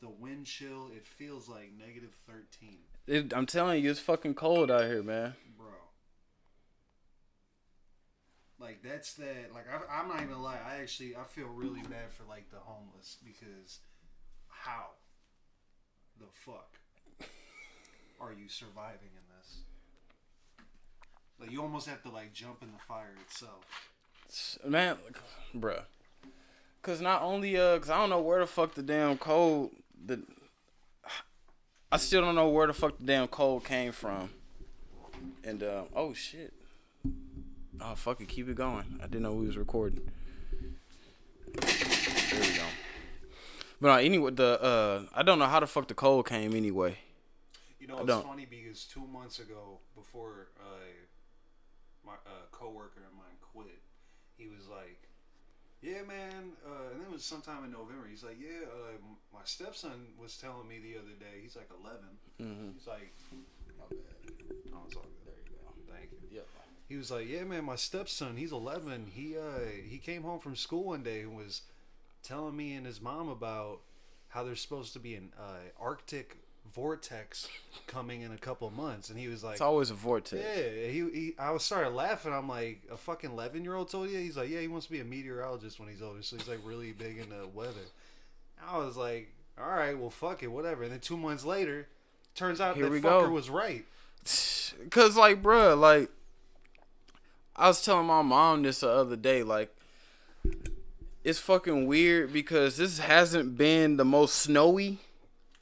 the wind chill, it feels like -13. I'm telling you, it's fucking cold out here, man. Bro. Like, that's that. Like, I'm not even gonna lie. I feel really bad for, like, the homeless. Because how the fuck are you surviving in this? Like, you almost have to, like, jump in the fire itself. Man, bruh. Cause not only cause I don't know where the fuck the damn cold I still don't know where the fuck the damn cold came from. And oh shit. Oh fuck it, keep it going. I didn't know we was recording. There we go. But anyway, I don't know how the fuck the cold came anyway. You know, it's funny because 2 months ago, before my coworker of mine quit, he was like, yeah, man, and it was sometime in November. He's like, yeah, my stepson was telling me the other day. He's like 11. Mm-hmm. He's like, my bad. Oh, it's all good. There you go. Thank you. Yep. He was like, yeah, man, my stepson, he's 11. He came home from school one day and was telling me and his mom about how there's supposed to be an Arctic vortex coming in a couple of months, and he was like, it's always a vortex. Yeah, I started laughing. I'm like, a fucking 11-year-old told you? He's like, yeah, he wants to be a meteorologist when he's older, so he's like really big into weather. I was like, all right, well, fuck it, whatever. And then 2 months later, turns out that fucker was right. Cause like, bruh, like, I was telling my mom this the other day, like, it's fucking weird because this hasn't been the most snowy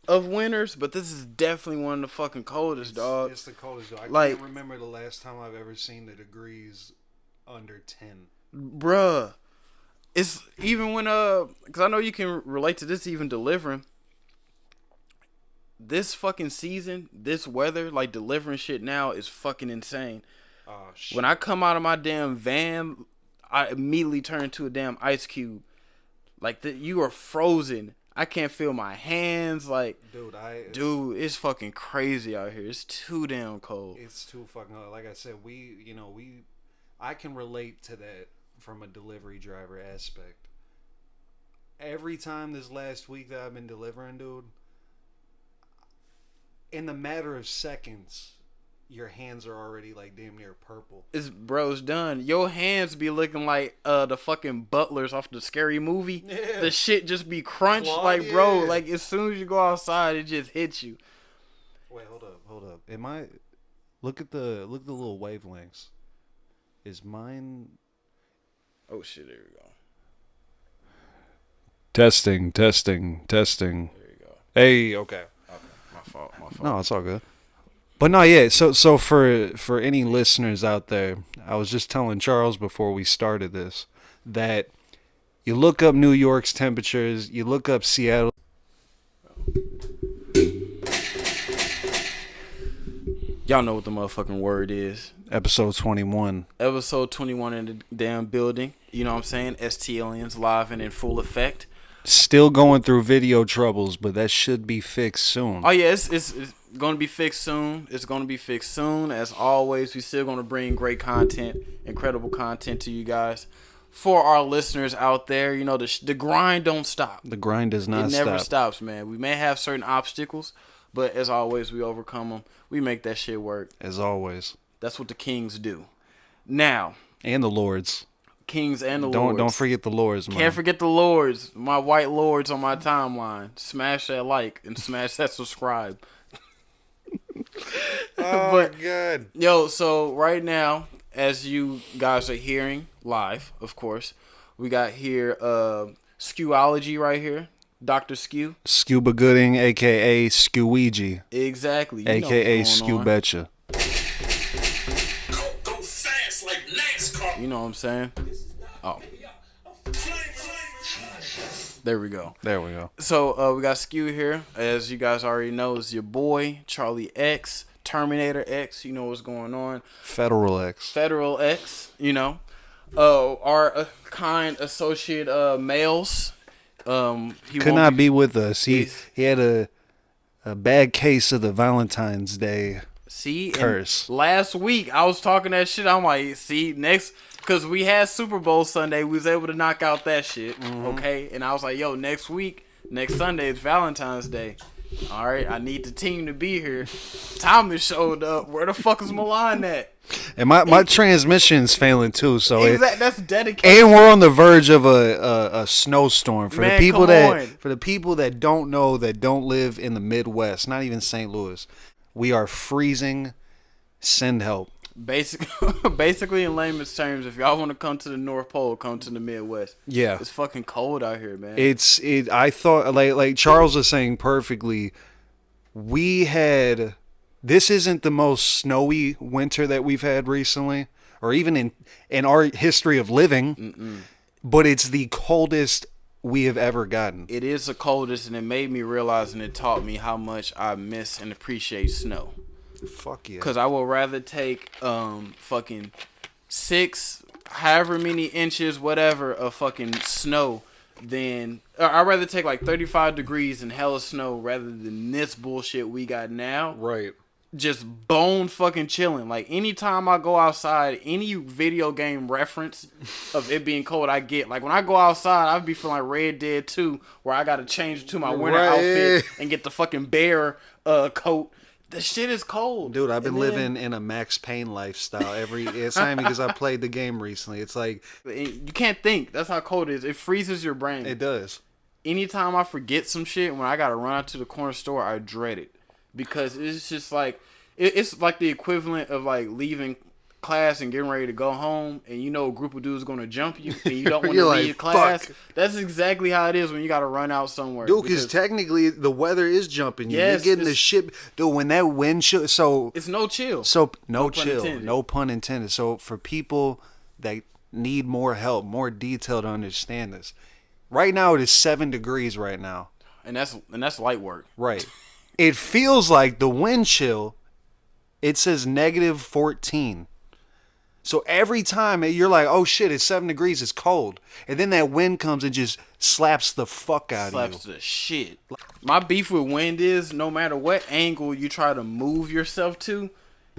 of winters, but this is definitely one of the fucking coldest, dog. It's the coldest, dog. I can't remember the last time I've ever seen the degrees under 10. Bruh. It's even when, because I know you can relate to this even delivering. This fucking season, this weather, like delivering shit now is fucking insane. Oh, shit. When I come out of my damn van, I immediately turn into a damn ice cube. Like, you are frozen. I can't feel my hands. Like, dude, it's fucking crazy out here. It's too damn cold. It's too fucking cold. Like I said, I can relate to that from a delivery driver aspect. Every time this last week that I've been delivering, dude, in the matter of seconds, your hands are already like damn near purple. It's done. Your hands be looking like the fucking butlers off the Scary Movie. Yeah. The shit just be crunched. Like, bro, like as soon as you go outside, it just hits you. Wait, hold up. Am I? Look at the little wavelengths. Is mine? Oh shit! There we go. Testing. There you go. Hey, okay. My fault. No, it's all good. But no, yeah. So for any listeners out there, I was just telling Charles before we started this that you look up New York's temperatures, you look up Seattle. Y'all know what the motherfucking word is. Episode 21. Episode 21 in the damn building. You know what I'm saying? STLiens live and in full effect. Still going through video troubles, but that should be fixed soon. Oh yeah, it's going to be fixed soon. It's going to be fixed soon. As always, we still going to bring great content, incredible content to you guys. For our listeners out there, you know, the grind don't stop. The grind does not stop. It never stops, man. We may have certain obstacles, but as always, we overcome them. We make that shit work. As always. That's what the kings do. Now. And the lords. Kings and the lords. Don't forget the lords, man. Can't forget the lords. My white lords on my timeline. Smash that like and smash that subscribe. Oh, God. Yo, so right now, as you guys are hearing live, of course, we got here Skewology right here. Dr. Skew. Scuba Gooding, a.k.a. Skeweegee. Exactly. A.k.a. Skew Betcha. Go fast like NASCAR. You know what I'm saying? Oh. There we go. So we got Skew here. As you guys already know, is your boy, Charlie X, Terminator X. You know what's going on. Federal X, you know. Our kind associate males. He could not be with us. He had a bad case of the Valentine's Day curse. Last week I was talking that shit. I'm like, next, because we had Super Bowl Sunday, we was able to knock out that shit. Mm-hmm. Okay, and I was like, yo, next week Next Sunday is Valentine's Day. All right, I need the team to be here. Thomas showed up. Where the fuck is Milan at? And my transmission's failing too, so that's dedication. And we're on the verge of a snowstorm for Man, the people come on. that don't know, that don't live in the Midwest, not even St. Louis. We are freezing. Send help. Basically, in layman's terms, if y'all want to come to the North Pole, come to the Midwest. Yeah, it's fucking cold out here, man. I thought like Charles was saying perfectly. This isn't the most snowy winter that we've had recently, or even in our history of living. But it's the coldest we have ever gotten. It is the coldest, and it made me realize, and it taught me how much I miss and appreciate snow. Fuck yeah. Because I would rather take fucking 6, however many inches, whatever, of fucking snow than... I'd rather take like 35 degrees and hella snow rather than this bullshit we got now. Right. Just bone fucking chilling. Like, anytime I go outside, any video game reference of it being cold I get. Like, when I go outside, I be feeling like Red Dead 2, where I gotta change to my winter outfit and get the fucking bear coat. The shit is cold. Dude, I've been living in a Max Payne lifestyle. It's not even because I played the game recently. It's like... You can't think. That's how cold it is. It freezes your brain. It does. Anytime I forget some shit, when I gotta run out to the corner store, I dread it. Because it's just like... It's like the equivalent of like leaving class and getting ready to go home, and you know a group of dudes gonna jump you, and you don't want to leave class. Fuck. That's exactly how it is when you gotta run out somewhere. Dude, because technically the weather is jumping you. Yes, you're getting the shit. Dude, when that wind chill, so it's no chill. So no chill. No pun intended. So for people that need more help, more detail to understand this, right now it is 7 degrees right now, and that's light work. Right. It feels like the wind chill. It says -14. So every time you're like, oh shit, it's 7 degrees, it's cold. And then that wind comes and just slaps the fuck out of you. Slaps the shit. My beef with wind is, no matter what angle you try to move yourself to,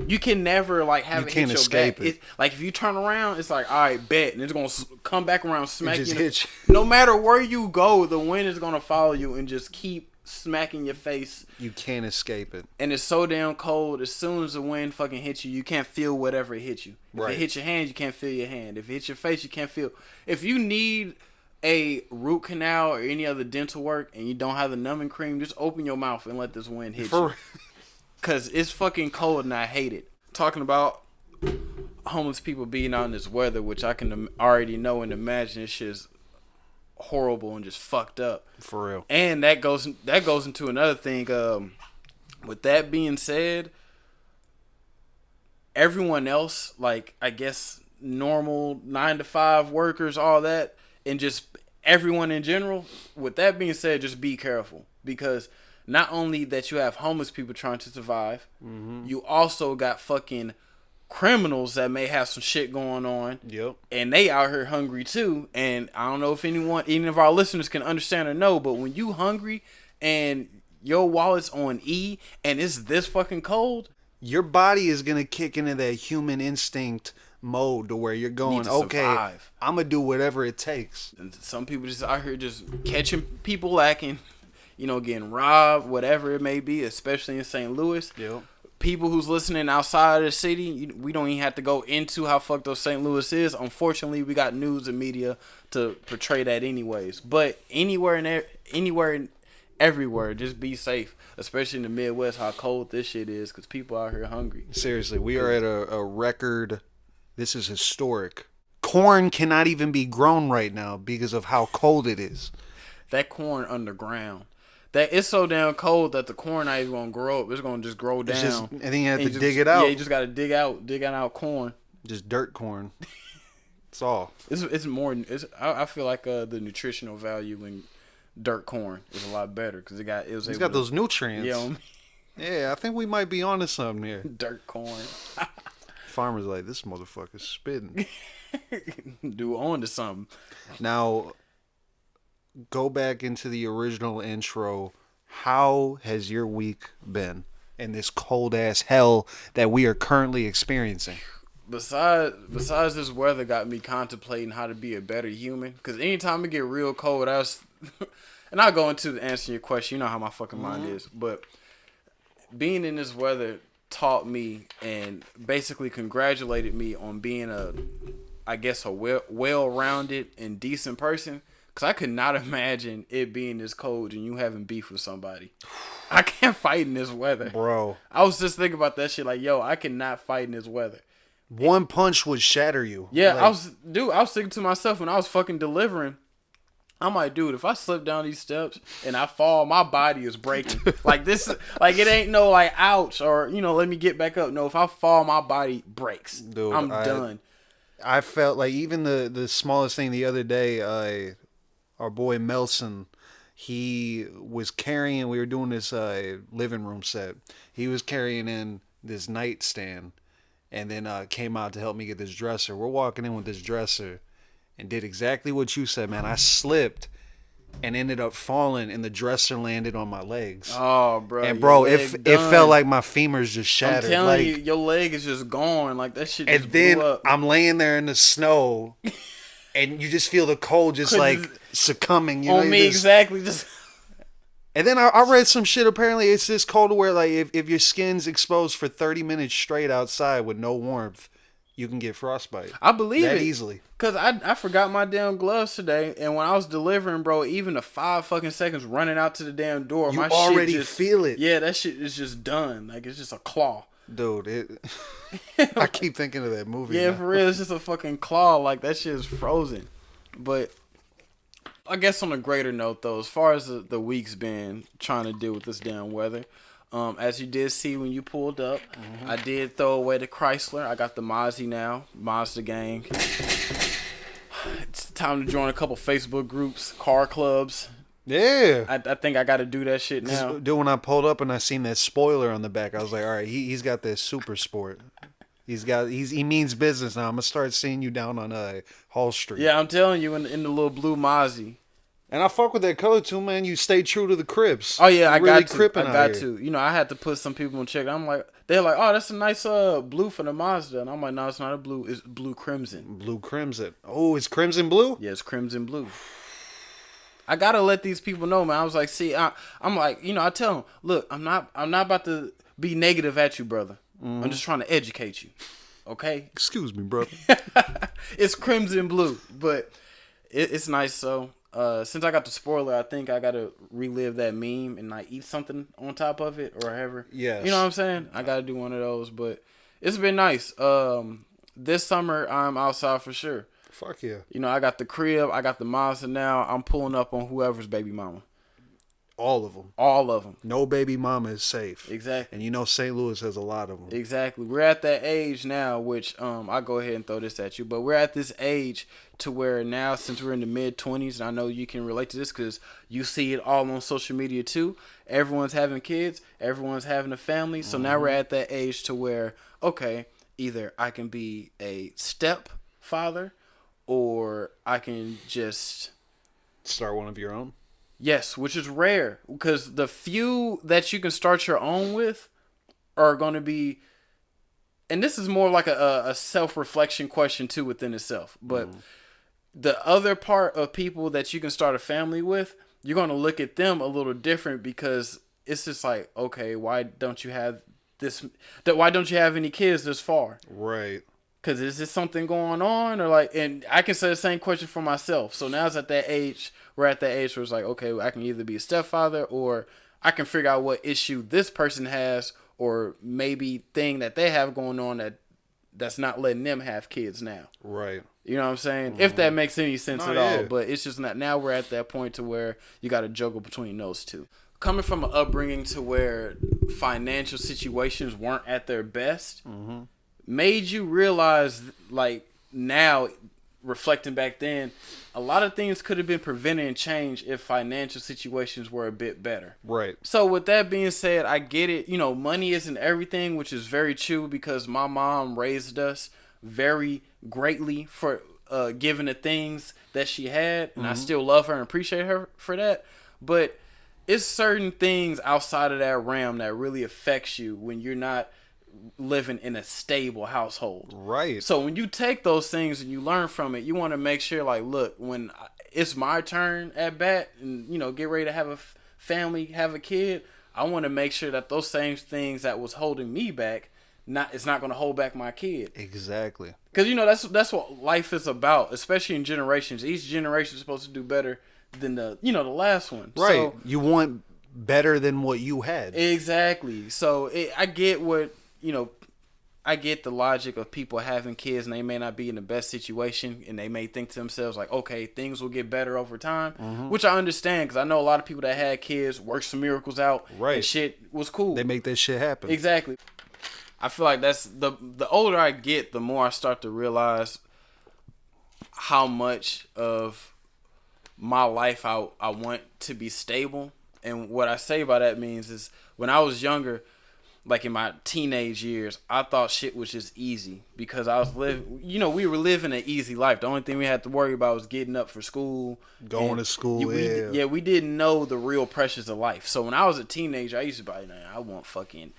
you can never like have it hit your back. Like if you turn around, it's like, all right, bet. And it's going to come back around, smack you. No matter where you go, the wind is going to follow you and just keep smacking your face. You can't escape it. And it's so damn cold. As soon as the wind fucking hits you, you can't feel whatever it hits you. If it hits your hand, you can't feel your hand. If it hits your face, you can't feel. If you need a root canal or any other dental work and you don't have the numbing cream, just open your mouth and let this wind hit you. Because it's fucking cold and I hate it. Talking about homeless people being out in this weather, which I can already know and imagine this shit is horrible and just fucked up. For real. And that goes into another thing. With that being said, everyone else, like I guess normal 9-to-5 workers, all that, and just everyone in general, with that being said, just be careful. Because not only that you have homeless people trying to survive, you also got fucking criminals that may have some shit going on. Yep. And they out here hungry too. And I don't know if any of our listeners can understand or know, but when you hungry and your wallet's on E and it's this fucking cold, your body is gonna kick into that human instinct mode to where you're going, okay, I'm gonna do whatever it takes. And some people just out here just catching people lacking, getting robbed, whatever it may be, especially in St. Louis. Yep. People who's listening outside of the city, we don't even have to go into how fucked up St. Louis is. Unfortunately, we got news and media to portray that anyways. But anywhere and everywhere, just be safe. Especially in the Midwest, how cold this shit is, because people out here hungry. Seriously, we are at a record. This is historic. Corn cannot even be grown right now because of how cold it is. That corn underground. That it's so damn cold that the corn not even gonna grow up. It's gonna just grow down. And then you have to dig it out. Yeah, you just gotta dig out corn. Just dirt corn. That's all. It's more. I feel like the nutritional value in dirt corn is a lot better because it's got those nutrients. Yeah, yeah. I think we might be onto something here. Dirt corn. Farmers like, this motherfucker's spitting. Do on to something. Now, go back into the original intro. How has your week been in this cold ass hell that we are currently experiencing? Besides this weather got me contemplating how to be a better human. Because anytime it get real cold, and I'll go into answering your question. You know how my fucking mind is. But being in this weather taught me and basically congratulated me on being a well-rounded and decent person. Because I could not imagine it being this cold and you having beef with somebody. I can't fight in this weather. Bro. I was just thinking about that shit like, yo, I cannot fight in this weather. One punch would shatter you. Yeah, I was thinking to myself when I was fucking delivering, I'm like, dude, if I slip down these steps and I fall, my body is breaking. Like this, like it ain't no like ouch or, let me get back up. No, if I fall, my body breaks. Dude, I'm done. I felt like even the smallest thing the other day, our boy Melson, he was carrying, we were doing this living room set. He was carrying in this nightstand and then came out to help me get this dresser. We're walking in with this dresser and did exactly what you said, man. I slipped and ended up falling and the dresser landed on my legs. Oh, bro. And bro, it felt like my femurs just shattered. I'm telling you, your leg is just gone. Like that shit just and then blew up. I'm laying there in the snow and you just feel the cold just like succumbing. On me, exactly. Just. And then I read some shit. Apparently, it's this cold where like if your skin's exposed for 30 minutes straight outside with no warmth, you can get frostbite. I believe that it easily. Cause I forgot my damn gloves today, and when I was delivering, bro, even the 5 fucking seconds running out to the damn door, You my already shit just, feel it. Yeah, that shit is just done. Like it's just a claw. Dude, I keep thinking of that movie. Yeah, now. for real, it's just a fucking claw. Like that shit is frozen. But I guess on a greater note, though, as far as the week's been trying to deal with this damn weather, as you did see when you pulled up, I did throw away the Chrysler. I got the Mozzie now, Mazda gang. It's time to join a couple Facebook groups, car clubs. Yeah. I think I got to do that shit now. Dude, when I pulled up and I seen that spoiler on the back, I was like, all right, he's got that super sport. He means business now. I'm gonna start seeing you down on Hall Street. Yeah, I'm telling you, in the little blue Mozzie. And I fuck with that color too, man. You stay true to the Crips. Oh yeah, I really got to. crippin' I out got here. to. I had to put some people in check. I'm like, they're like, oh, that's a nice blue for the Mazda, and I'm like, no, it's not a blue. It's blue crimson. Blue crimson. Oh, it's crimson blue? Yeah, it's crimson blue. I gotta let these people know, man. I was like, see, I'm like, I tell them, look, I'm not about to be negative at you, brother. I'm just trying to educate you. Okay? Excuse me, brother. It's crimson blue, but it's nice. So since I got the spoiler, I think I gotta relive that meme and like eat something on top of it or whatever. Yes. You know what I'm saying? I gotta do one of those, but it's been nice. This summer I'm outside for sure. Fuck yeah. I got the crib, I got the Mazda now. I'm pulling up on whoever's baby mama. All of them. All of them. No baby mama is safe. Exactly. And St. Louis has a lot of them. Exactly. We're at that age now, which I'll go ahead and throw this at you, but we're at this age to where now, since we're in the mid-20s, and I know you can relate to this because you see it all on social media too. Everyone's having kids. Everyone's having a family. So now we're at that age to where, okay, either I can be a stepfather or I can just start one of your own. Yes, which is rare because the few that you can start your own with are going to be, and this is more like a self-reflection question too within itself, but the other part of people that you can start a family with, you're going to look at them a little different because it's just like, okay, why don't you have this, why don't you have any kids this far? Right. Because is there something going on? Or like, and I can say the same question for myself. So now it's at that age, we're at that age where it's like, okay, I can either be a stepfather or I can figure out what issue this person has or maybe thing that they have going on that's not letting them have kids now. Right. You know what I'm saying? If that makes any sense at yeah. all. But it's just not, now we're at that point to where you got to juggle between those two. Coming from an upbringing to where financial situations weren't at their best, made you realize, like now, reflecting back then, a lot of things could have been prevented and changed if financial situations were a bit better. Right. So with that being said, I get it. Money isn't everything, which is very true because my mom raised us very greatly for giving the things that she had, and I still love her and appreciate her for that. But it's certain things outside of that realm that really affects you when you're not living in a stable household. Right. So when you take those things and you learn from it, you want to make sure, like, look, when it's my turn at bat and, you know, get ready to have a family, have a kid, I want to make sure that those same things that was holding me back, it's not going to hold back my kid. Exactly. Because, you know, that's what life is about, especially in generations. Each generation is supposed to do better than the last one. Right. So, you want better than what you had. Exactly. So I get what, you know, I get the logic of people having kids and they may not be in the best situation and they may think to themselves like, okay, things will get better over time, which I understand because I know a lot of people that had kids worked some miracles out and shit was cool. They make that shit happen. Exactly. I feel like that's the older I get, the more I start to realize how much of my life I want to be stable. And what I say by that means is when I was younger, like in my teenage years, I thought shit was just easy because I was we were living an easy life. The only thing we had to worry about was getting up for school. Going to school, we didn't know the real pressures of life. So when I was a teenager, I used to be like, I want fucking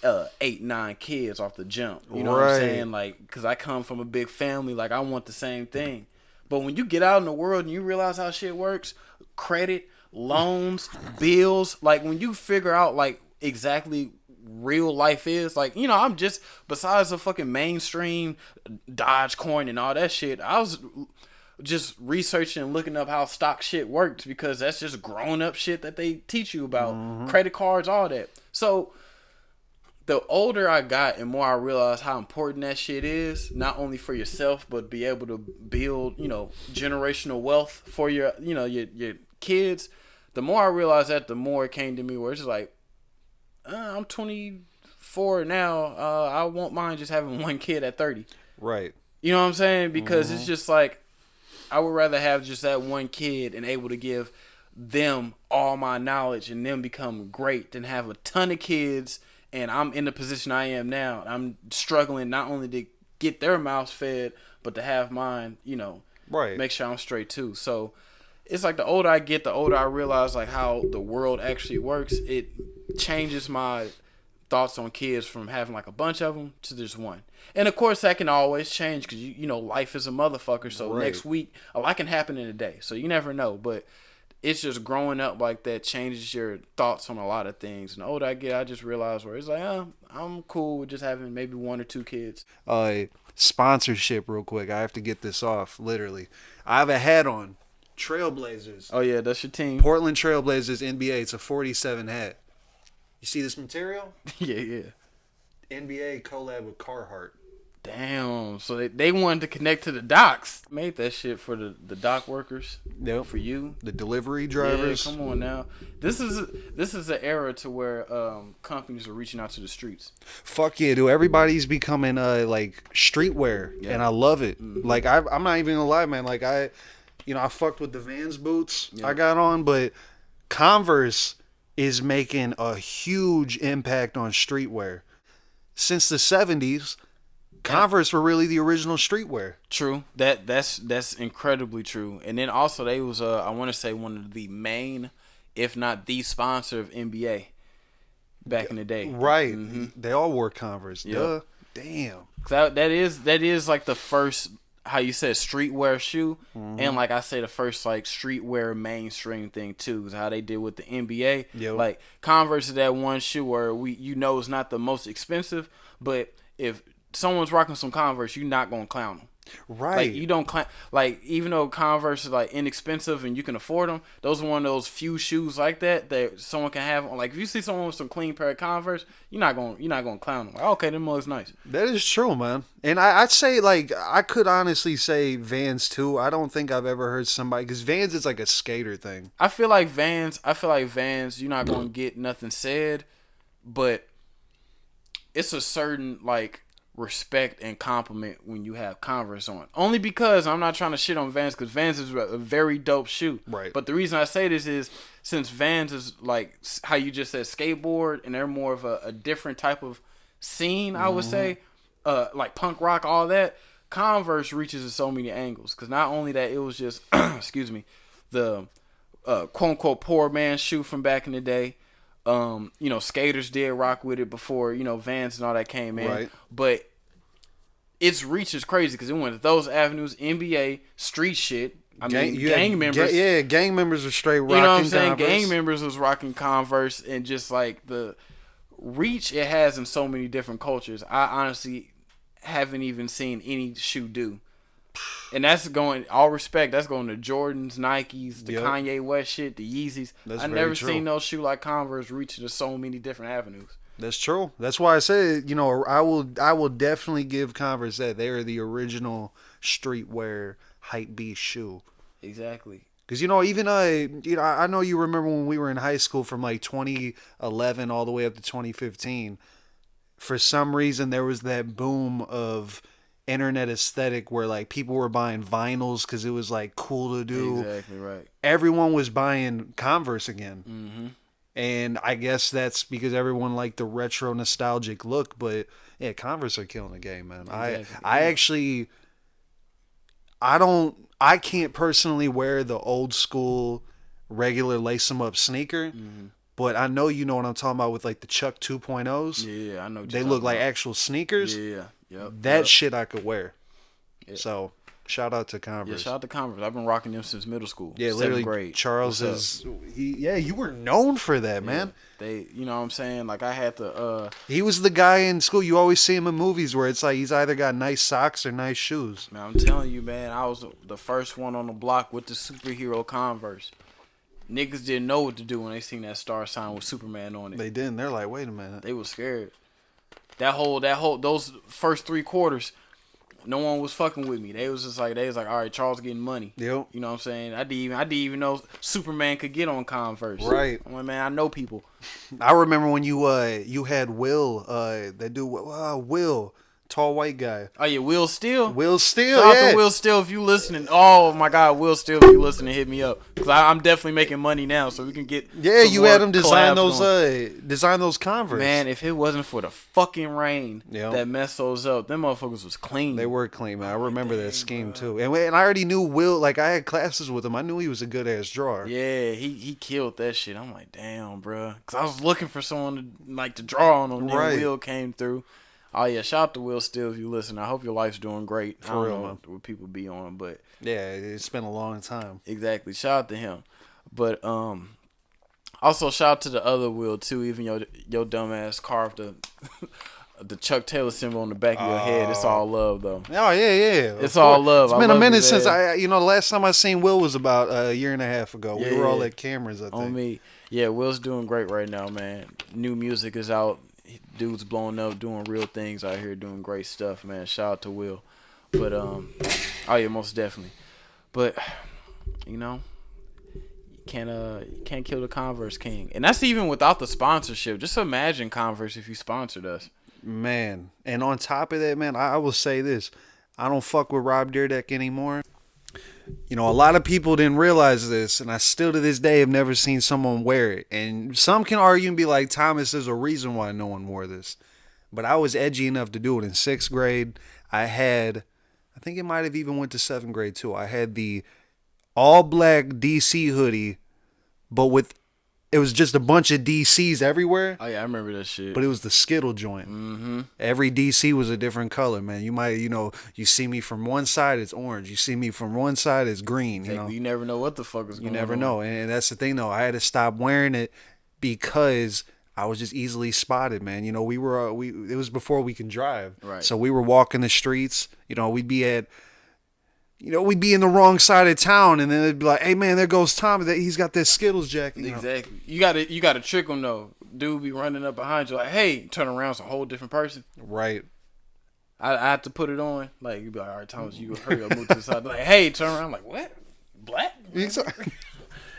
8-9 kids off the jump. You know what I'm saying? Like, because I come from a big family, like I want the same thing. But when you get out in the world and you realize how shit works, credit, loans, bills, like when you figure out like exactly real life is, like, you know, I'm just, besides the fucking mainstream Dogecoin and all that shit, I was just researching and looking up how stock shit works because that's just grown up shit that they teach you about, credit cards, all that. So the older I got and more I realized how important that shit is, not only for yourself, but be able to build, you know, generational wealth for your, you know, your kids. The more I realized that, the more it came to me where it's just like, I'm 24 now. I won't mind just having one kid at 30. Right. You know what I'm saying? Because it's just like, I would rather have just that one kid and able to give them all my knowledge and them become great than have a ton of kids and I'm in the position I am now. I'm struggling not only to get their mouths fed, but to have mine, you know, make sure I'm straight too. So it's like the older I get, the older I realize like how the world actually works. It changes my thoughts on kids from having like a bunch of them to just one. And of course that can always change because you know life is a motherfucker. So next week a lot can happen in a day. So you never know. But it's just growing up like that changes your thoughts on a lot of things. And the older I get, I just realize where it's like, I'm cool with just having maybe 1 or 2 kids. Sponsorship real quick. I have to get this off. Literally, I have a hat on. Trailblazers. Oh yeah, that's your team. Portland Trailblazers NBA. It's a 47 hat. You see this material? Yeah. NBA collab with Carhartt. Damn. So they wanted to connect to the docks. Made that shit for the dock workers. Yep. For you. The delivery drivers. Yeah, come on now. This is an era to where companies are reaching out to the streets. Fuck yeah, dude. Everybody's becoming like streetwear. Yeah. And I love it. Like I'm not even gonna lie, man. Like I fucked with the Vans boots I got on, but Converse is making a huge impact on streetwear. Since the 70s, Converse were really the original streetwear. True. That's incredibly true. And then also they was I want to say one of the main, if not the sponsor of NBA back in the day. Right. They all wore Converse. Yep. Damn. That is like the first, how you said, streetwear shoe, and like I say, the first like streetwear mainstream thing too is how they did with the NBA. Yep. Like Converse is that one shoe where it's not the most expensive, but if someone's rocking some Converse, you're not gonna clown them. Right. Like you don't like, even though Converse is like inexpensive and you can afford them, those are one of those few shoes like that someone can have. Like if you see someone with some clean pair of Converse, you're not gonna clown them. Like, okay, them looks nice. That is true, man. And I'd say like I could honestly say Vans too. I don't think I've ever heard somebody, because Vans is like a skater thing. I feel like Vans, you're not gonna get nothing said, but it's a certain like respect and compliment when you have Converse on. Only because I'm not trying to shit on Vans, because Vans is a very dope shoe. Right. But the reason I say this is since Vans is like how you just said skateboard, and they're more of a different type of scene, I would say, like punk rock, all that. Converse reaches in so many angles, because not only that, it was just excuse me, the quote unquote poor man shoe from back in the day. Skaters did rock with it before, Vans and all that came in. Right. But its reach is crazy because it went to those avenues, NBA, street shit, I mean, gang members. Gang members are straight rocking. You know what I'm saying? Converse. Gang members was rocking Converse, and just like the reach it has in so many different cultures, I honestly haven't even seen any shoe do. And that's going, all respect, that's going to Jordans, Nikes, the Kanye West shit, the Yeezys. I never seen no shoe like Converse reach to so many different avenues. That's true. That's why I said, you know, I will definitely give Converse that. They are the original streetwear hype beast shoe. Exactly. Because, you know, even I know you remember when we were in high school from like 2011 all the way up to 2015. For some reason, there was that boom of internet aesthetic where like people were buying vinyls because it was like cool to do. Exactly right. Everyone was buying Converse again. Mm-hmm. And I guess that's because everyone liked the retro nostalgic look. But yeah, Converse are killing the game, man. Exactly. I can't personally wear the old school regular lace 'em up sneaker. Mm-hmm. But I know you know what I'm talking about with like the Chuck 2.0s. Yeah, I know. They look like actual sneakers. Yeah, yep. That shit I could wear. Yep. So shout out to Converse. Yeah, shout out to Converse. I've been rocking them since middle school. Yeah, literally. Grade. Charles is. You were known for that, man. They, you know what I'm saying? Like I had to. He was the guy in school. You always see him in movies where it's like he's either got nice socks or nice shoes. Man, I'm telling you, man. I was the first one on the block with the superhero Converse. Niggas didn't know what to do when they seen that star sign with Superman on it. They didn't. They're like, wait a minute. They was scared. Those first 3 quarters, no one was fucking with me. They was like, all right, Charles getting money. Yep. You know what I'm saying? I didn't even know Superman could get on Converse. Right. I'm like, man, I know people. I remember when you had Will, that dude, Will. Tall white guy. Oh yeah, Will Steele. Shout out to Will Steele if you listening. Oh my God, Will Steele if you listening, hit me up because I'm definitely making money now, so we can get. Yeah, you had him design those Converse. Man, if it wasn't for the fucking rain that messed those up, them motherfuckers was clean. They were clean, man. I remember that scheme too, and I already knew Will. Like I had classes with him. I knew he was a good ass drawer. Yeah, he killed that shit. I'm like, damn, bro, because I was looking for someone to draw on him. Right. Will came through. Oh yeah, shout out to Will Steele if you listen. I hope your life's doing great. For real, know what people be on, but yeah, it's been a long time. Exactly. Shout out to him. But also shout out to the other Will too. Even your dumb ass carved the Chuck Taylor symbol on the back of your head. It's all love though. Oh yeah. It's all love. It's been a minute since the last time I seen Will was about a year and a half ago. We were all at cameras, I think. On me. Yeah, Will's doing great right now, man. New music is out. Dude's blowing up, doing real things out here, doing great stuff, man. Shout out to Will. But oh yeah, most definitely. But you can't kill the Converse King, and that's even without the sponsorship. Just imagine Converse if you sponsored us, man. And on top of that, man, I will say this: I don't fuck with Rob Dyrdek anymore. You know, a lot of people didn't realize this, and I still to this day have never seen someone wear it. And some can argue and be like, Thomas, there's a reason why no one wore this. But I was edgy enough to do it in 6th grade. I think it might have even went to 7th grade too. I had the all black DC hoodie, but it was just a bunch of DCs everywhere. Oh, yeah, I remember that shit. But it was the Skittle joint. Mm-hmm. Every DC was a different color, man. You might, you see me from one side, it's orange. You see me from one side, it's green. You never know what the fuck is going on. You never know. And that's the thing, though. I had to stop wearing it because I was just easily spotted, man. You know, it was before we can drive. Right. So we were walking the streets. We'd be in the wrong side of town, and then it'd be like, "Hey, man, there goes Tom. He's got that Skittles jacket." Exactly. You got to trick him though. Dude be running up behind you like, "Hey," turn around, it's a whole different person. Right. I have to put it on. Like you'd be like, "All right, Thomas, you hurry up, move to the side." Like, "Hey," turn around. I'm like, "What? Black?"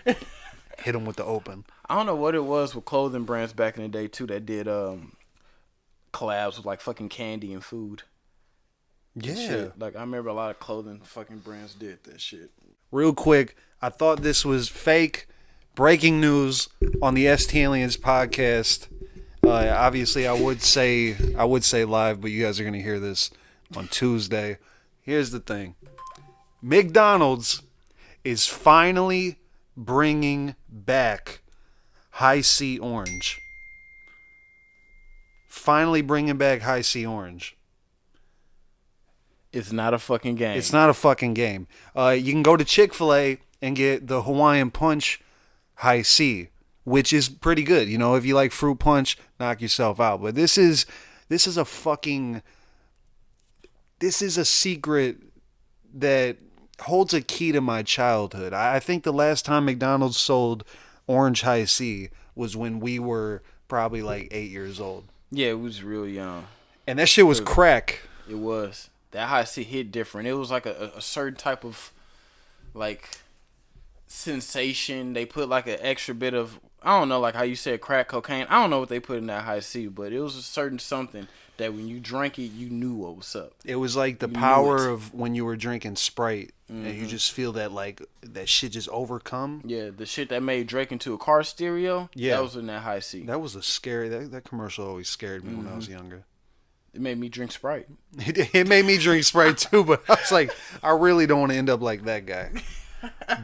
Hit him with the open. I don't know what it was with clothing brands back in the day too that did collabs with like fucking candy and food. Yeah. Shit. Like I remember a lot of clothing fucking brands did that shit. Real quick, I thought this was fake breaking news on the STLiens podcast. Obviously I would say live, but you guys are going to hear this on Tuesday. Here's the thing. McDonald's is finally bringing back High C Orange. Finally bringing back High C Orange. It's not a fucking game. It's not a fucking game. You can go to Chick-fil-A and get the Hawaiian Punch High C, which is pretty good. You know, if you like fruit punch, knock yourself out. But this is a secret that holds a key to my childhood. I think the last time McDonald's sold Orange High C was when we were probably like 8 years old. Yeah, it was real young. And that shit was crack. It was. That High C hit different. It was like a certain type of like sensation. They put like an extra bit of, I don't know, like how you said crack cocaine. I don't know what they put in that High C, but it was a certain something that when you drank it, you knew what was up. It was like the power of when you were drinking Sprite, and you just feel that like that shit just overcome. Yeah, the shit that made Drake into a car stereo. Yeah, that was in that High C. That was a scary. That commercial always scared me when I was younger. It made me drink Sprite. It made me drink Sprite too, but I was like, I really don't want to end up like that guy.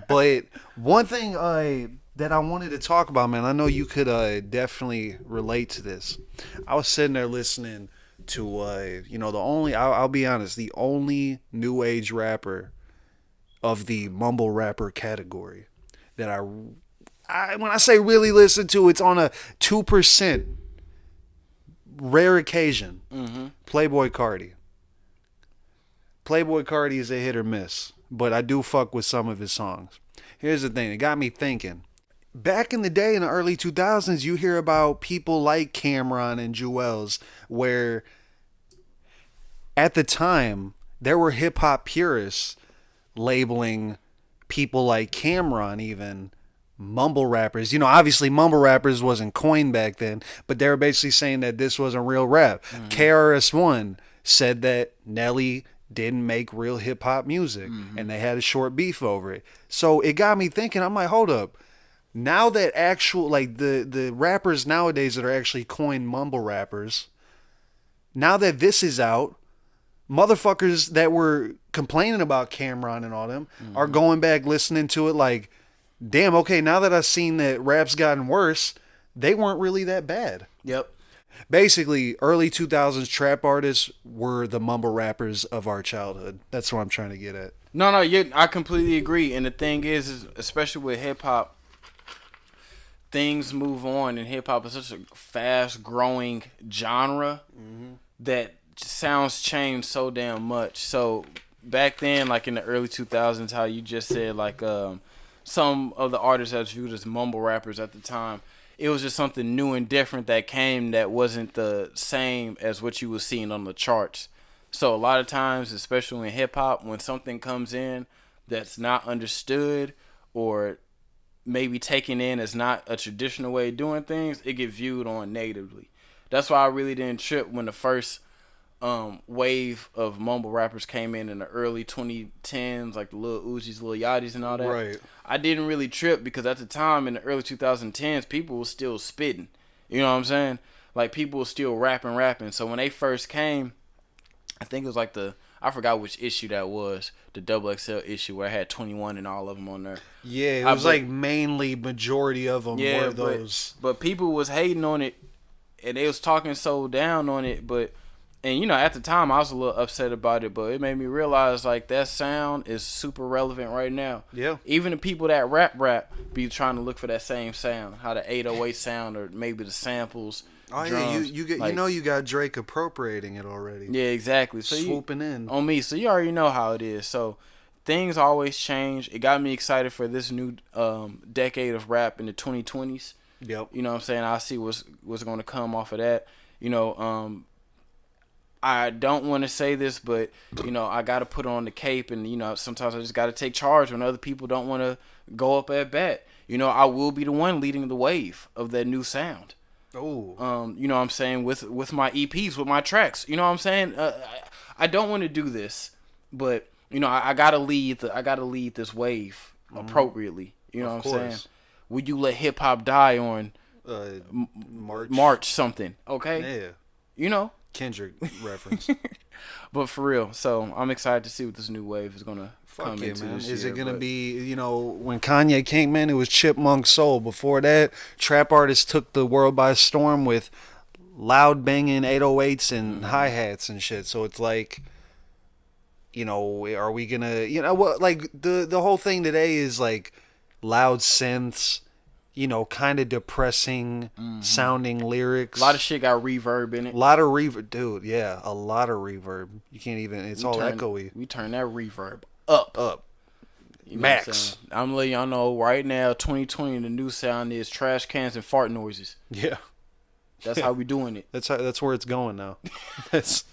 But one thing that I wanted to talk about, man, I know you could definitely relate to this. I was sitting there listening to, I'll be honest, the only new age rapper of the mumble rapper category that I when I say really listen to, it's on a 2% rare occasion. Playboy Carti. Playboy Carti is a hit or miss, but I do fuck with some of his songs. Here's the thing, it got me thinking. Back in the day, in the early 2000s, you hear about people like Cameron and Jewels, where at the time, there were hip-hop purists labeling people like Cameron even mumble rappers. You know, obviously mumble rappers wasn't coined back then, but they were basically saying that this wasn't real rap. KRS-One said that Nelly didn't make real hip-hop music, and they had a short beef over it. So it got me thinking, I'm like, hold up. Now that actual, like, the rappers nowadays that are actually coined mumble rappers, now that this is out, motherfuckers that were complaining about Cameron and all them are going back listening to it like, damn, okay, now that I've seen that rap's gotten worse, they weren't really that bad. Yep. Basically, early 2000s trap artists were the mumble rappers of our childhood. That's what I'm trying to get at. No, I completely agree. And the thing is especially with hip-hop, things move on, and hip-hop is such a fast-growing genre that sounds change so damn much. So back then, like in the early 2000s, how you just said, like, some of the artists that was viewed as mumble rappers at the time, it was just something new and different that came that wasn't the same as what you were seeing on the charts. So a lot of times, especially in hip-hop, when something comes in that's not understood or maybe taken in as not a traditional way of doing things, it get viewed on negatively. That's why I really didn't trip when the first wave of mumble rappers came in the early 2010s, like the Lil Uzis, Lil Yachty's and all that. Right. I didn't really trip because at the time in the early 2010s, people were still spitting. You know what I'm saying? Like, people were still rapping. So when they first came, I think it was like I forgot which issue that was, the XXL issue where I had 21 and all of them on there. Yeah, it was like mainly majority of them were those. But people was hating on it, and they was talking so down on it, and, you know, at the time, I was a little upset about it, but it made me realize, like, that sound is super relevant right now. Yeah. Even the people that rap be trying to look for that same sound, how the 808 sound or maybe the samples. Oh, drums, yeah, you get, like, you got Drake appropriating it already. Yeah, exactly. So swooping in. On me. So you already know how it is. So things always change. It got me excited for this new decade of rap in the 2020s. Yep. You know what I'm saying? I see what's going to come off of that. You know, I don't want to say this, but, you know, I got to put on the cape, and, you know, sometimes I just got to take charge when other people don't want to go up at bat. You know, I will be the one leading the wave of that new sound. Oh. You know what I'm saying, with my EPs, with my tracks. You know what I'm saying? I don't want to do this, but, you know, I got to lead this wave appropriately. You know what I'm saying? Would you let hip hop die on March something? Okay? Yeah. You know? Kendrick reference. But for real, so I'm excited to see what this new wave is gonna come into. Man. This is year, it gonna be, you know, when Kanye came in, it was Chipmunk Soul. Before that, trap artists took the world by storm with loud banging 808s and hi-hats and shit. So it's like, you know, are we gonna, you know, what, like the whole thing today is like loud synths, you know, kind of depressing sounding lyrics. A lot of shit got reverb in it. A lot of reverb, dude. Yeah, a lot of reverb. You can't even. It's all echoey. We turn that reverb up. You know Max. I'm letting y'all know right now. 2020, the new sound is trash cans and fart noises. Yeah, that's how we doing it. That's where it's going now. That's.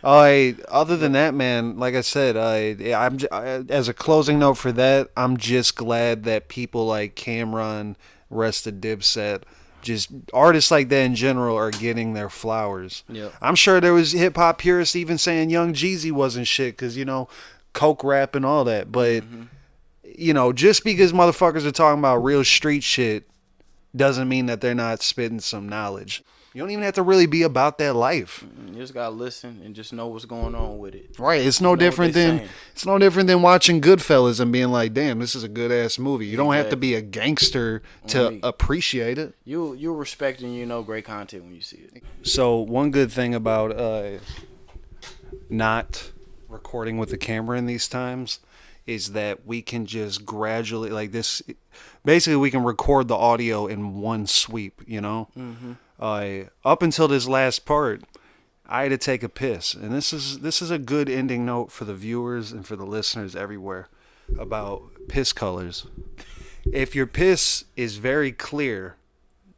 Other than that, man, like I said, as a closing note for that, I'm just glad that people like Cameron, Rest of Dipset, just artists like that in general are getting their flowers. Yeah, I'm sure there was hip hop purists even saying Young Jeezy wasn't shit because, you know, coke rap and all that. But you know, just because motherfuckers are talking about real street shit doesn't mean that they're not spitting some knowledge. You don't even have to really be about that life. You just gotta listen and just know what's going on with it. Right. It's no different than watching Goodfellas and being like, damn, this is a good ass movie. You don't have to be a gangster to appreciate it. You respect and you know great content when you see it. So one good thing about not recording with the camera in these times is that we can just gradually, like this, basically we can record the audio in one sweep, you know? Up until this last part, I had to take a piss, and this is a good ending note for the viewers and for the listeners everywhere about piss colors. If your piss is very clear,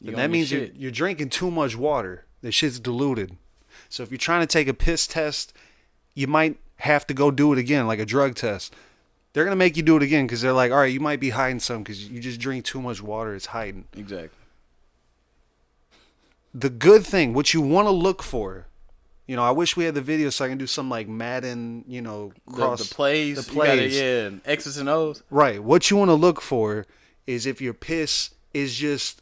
then that means you're drinking too much water. The shit's diluted. So if you're trying to take a piss test, you might have to go do it again, like a drug test. They're gonna make you do it again because they're like, all right, you might be hiding something because you just drink too much water. It's hiding. Exactly. The good thing, what you want to look for, you know, I wish we had the video so I can do some like Madden, you know, the plays. The plays. X's and O's. Right. What you want to look for is if your piss is just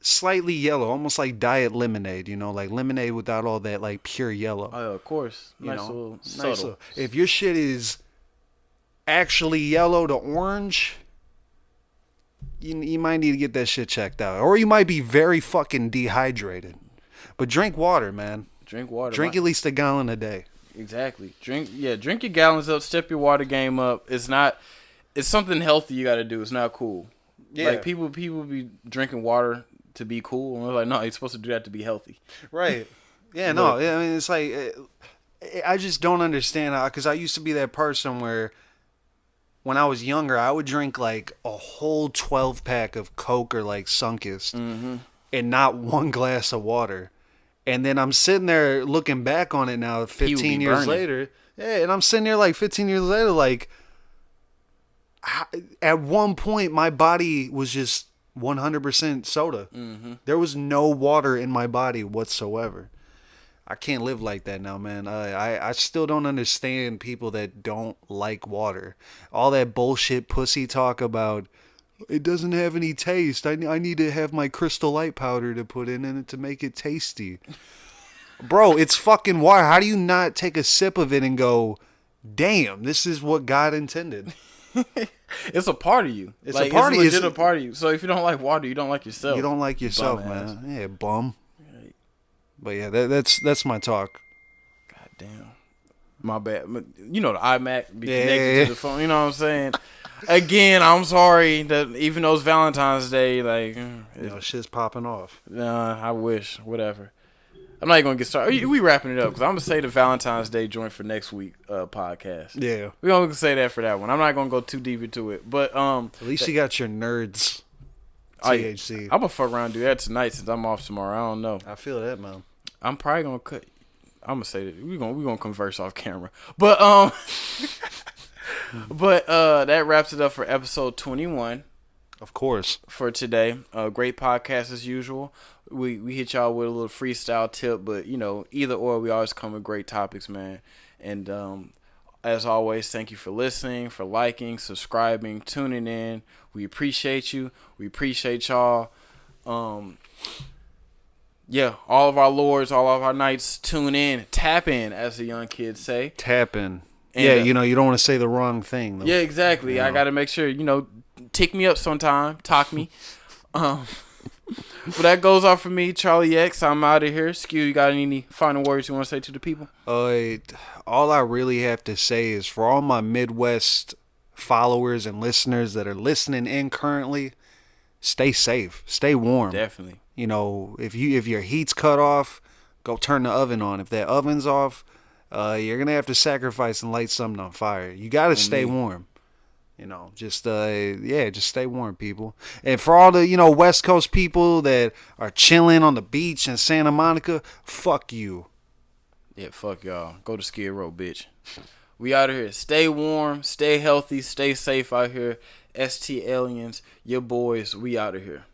slightly yellow, almost like diet lemonade, you know, like lemonade without all that like pure yellow. Oh, of course. Nice little. If your shit is actually yellow to orange, you might need to get that shit checked out. Or you might be very fucking dehydrated. But drink water, man. Drink water. Drink at least a gallon a day. Exactly. Drink your gallons up, step your water game up. It's something healthy you got to do. It's not cool. Yeah. Like people be drinking water to be cool. And we're like, no, you're supposed to do that to be healthy. Right. Yeah, no. I mean, it's like, I just don't understand how, because I used to be that person where when I was younger, I would drink like a whole 12-pack of Coke or like Sunkist and not one glass of water. And then I'm sitting there looking back on it now 15 years later. Yeah, and I'm sitting there like 15 years later, like at one point my body was just 100% soda. There was no water in my body whatsoever. I can't live like that now, man. I still don't understand people that don't like water. All that bullshit pussy talk about it doesn't have any taste. I need to have my Crystal Light powder to put in it to make it tasty. Bro, it's fucking water. How do you not take a sip of it and go, damn, this is what God intended? It's a part of you. It's a part of you. It's a part of you. So if you don't like water, you don't like yourself. You don't like yourself, man. Yeah, bum. But yeah, that's my talk. God damn. My bad. You know the iMac be connected to the phone. You know what I'm saying? Again, I'm sorry that even though it's Valentine's Day, like shit's popping off. I wish. Whatever. I'm not even gonna get started. We wrapping it up because I'm gonna say the Valentine's Day joint for next week podcast. Yeah, we're gonna say that for that one. I'm not gonna go too deep into it, but at least you got your nerds. THC. I'm gonna fuck around and do that tonight since I'm off tomorrow. I don't know. I feel that, man. I'm probably gonna cut. I'm gonna say that we're gonna converse off camera, but that wraps it up for episode 21. Of course. For today, great podcast as usual. We hit y'all with a little freestyle tip, but you know either or, we always come with great topics, man. And as always, thank you for listening, for liking, subscribing, tuning in. We appreciate you. We appreciate y'all. Yeah, all of our lords, all of our knights, tune in, tap in, as the young kids say. Tap in. And, you don't want to say the wrong thing, though. Yeah, exactly. I got to make sure, tick me up sometime. Talk me. But that goes off for me, Charlie X. I'm out of here. Skew, you got any final words you want to say to the people? All I really have to say is for all my Midwest followers and listeners that are listening in currently, stay safe, stay warm. Definitely. You know, if your heat's cut off, go turn the oven on. If that oven's off, you're gonna have to sacrifice and light something on fire. You gotta stay warm. You know, just stay warm, people. And for all the, West Coast people that are chilling on the beach in Santa Monica, fuck you. Yeah, fuck y'all. Go to Skid Row, bitch. We out of here. Stay warm, stay healthy, stay safe out here. STLiens, your boys, we out of here.